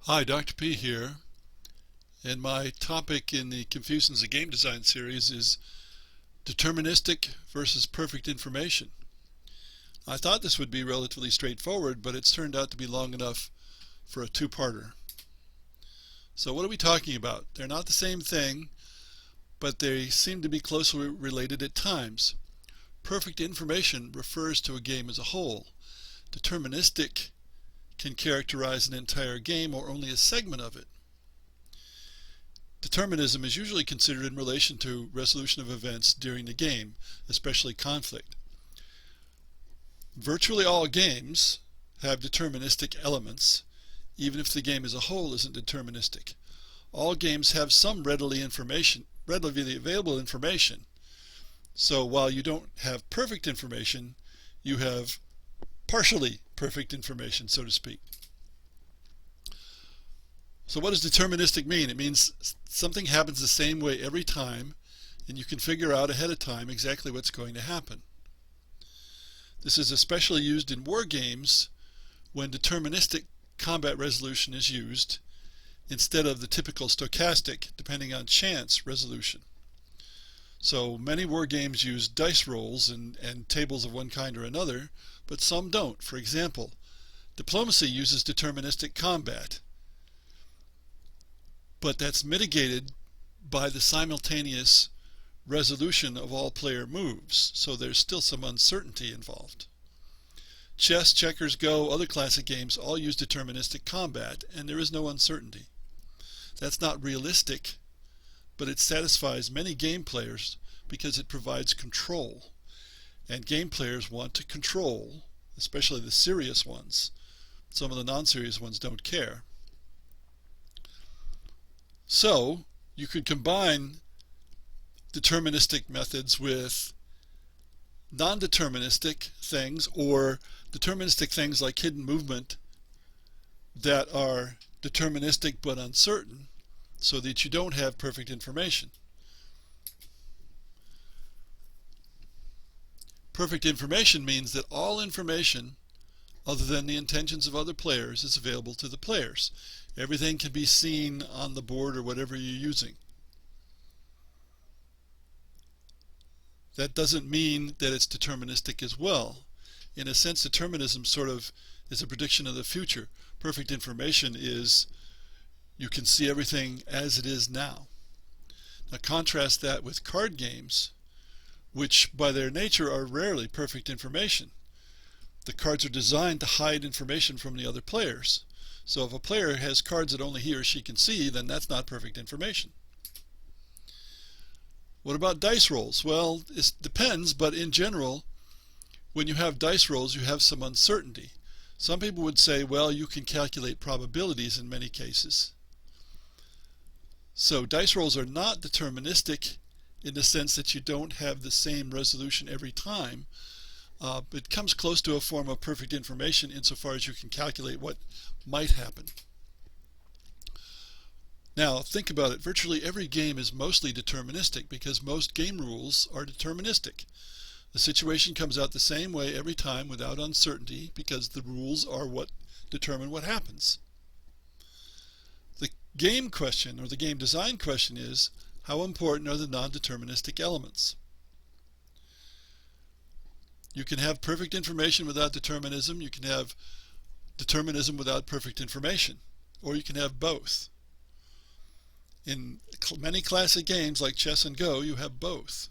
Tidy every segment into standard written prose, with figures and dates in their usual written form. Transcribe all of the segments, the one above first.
Hi, Dr. P here, and my topic in the Confusions of Game Design series is deterministic versus perfect information. I thought this would be relatively straightforward, but it's turned out to be long enough for a two-parter. So what are we talking about? They're not the same thing, but they seem to be closely related at times. Perfect information refers to a game as a whole. Deterministic can characterize an entire game or only a segment of it. Determinism is usually considered in relation to resolution of events during the game, especially conflict. Virtually all games have deterministic elements, even if the game as a whole isn't deterministic. All games have some readily available information. So while you don't have perfect information, you have partially perfect information, so to speak. So what does deterministic mean? It means something happens the same way every time, and you can figure out ahead of time exactly what's going to happen. This is especially used in war games when deterministic combat resolution is used instead of the typical stochastic, depending on chance, resolution. So many war games use dice rolls and tables of one kind or another, but some don't. For example, diplomacy uses deterministic combat, but that's mitigated by the simultaneous resolution of all player moves, so there's still some uncertainty involved. Chess, checkers, Go, other classic games all use deterministic combat, and there is no uncertainty. That's not realistic, but it satisfies many game players because it provides control. And game players want to control, especially the serious ones. Some of the non-serious ones don't care. So you could combine deterministic methods with non-deterministic things, or deterministic things like hidden movement that are deterministic but uncertain, so that you don't have perfect information. Perfect information means that all information other than the intentions of other players is available to the players. Everything can be seen on the board or whatever you're using. That doesn't mean that it's deterministic as well. In a sense, determinism sort of is a prediction of the future. Perfect information is you can see everything as it is now. Now contrast that with card games, which by their nature are rarely perfect information. The cards are designed to hide information from the other players. So if a player has cards that only he or she can see, then that's not perfect information. What about dice rolls? Well, it depends, but in general, when you have dice rolls, you have some uncertainty. Some people would say, well, you can calculate probabilities in many cases. So dice rolls are not deterministic in the sense that you don't have the same resolution every time. It comes close to a form of perfect information insofar as you can calculate what might happen. Now, think about it. Virtually every game is mostly deterministic because most game rules are deterministic. The situation comes out the same way every time without uncertainty because the rules are what determine what happens. The game question, or the game design question, is how important are the non-deterministic elements? You can have perfect information without determinism. You can have determinism without perfect information. Or you can have both. In many classic games like chess and Go, you have both.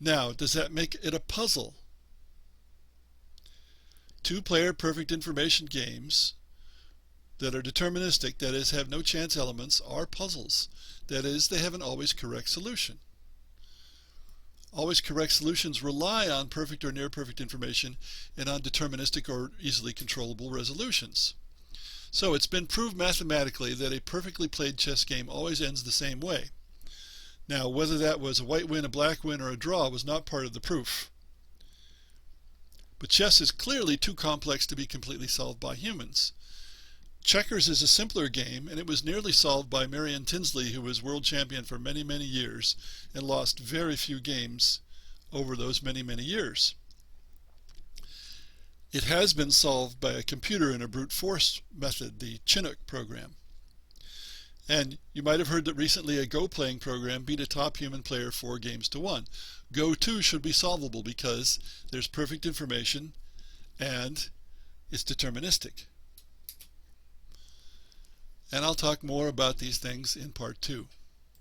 Now, does that make it a puzzle? Two-player perfect information games that are deterministic, that is, have no chance elements, are puzzles. That is, they have an always correct solution. Always correct solutions rely on perfect or near perfect information and on deterministic or easily controllable resolutions. So it's been proved mathematically that a perfectly played chess game always ends the same way. Now, whether that was a white win, a black win, or a draw was not part of the proof. But chess is clearly too complex to be completely solved by humans. Checkers is a simpler game, and it was nearly solved by Marion Tinsley, who was world champion for many, many years and lost very few games over those many, many years. It has been solved by a computer in a brute force method, the Chinook program. And you might have heard that recently a Go playing program beat a top human player 4 games to 1. Go too should be solvable because there's perfect information and it's deterministic. And I'll talk more about these things in part 2.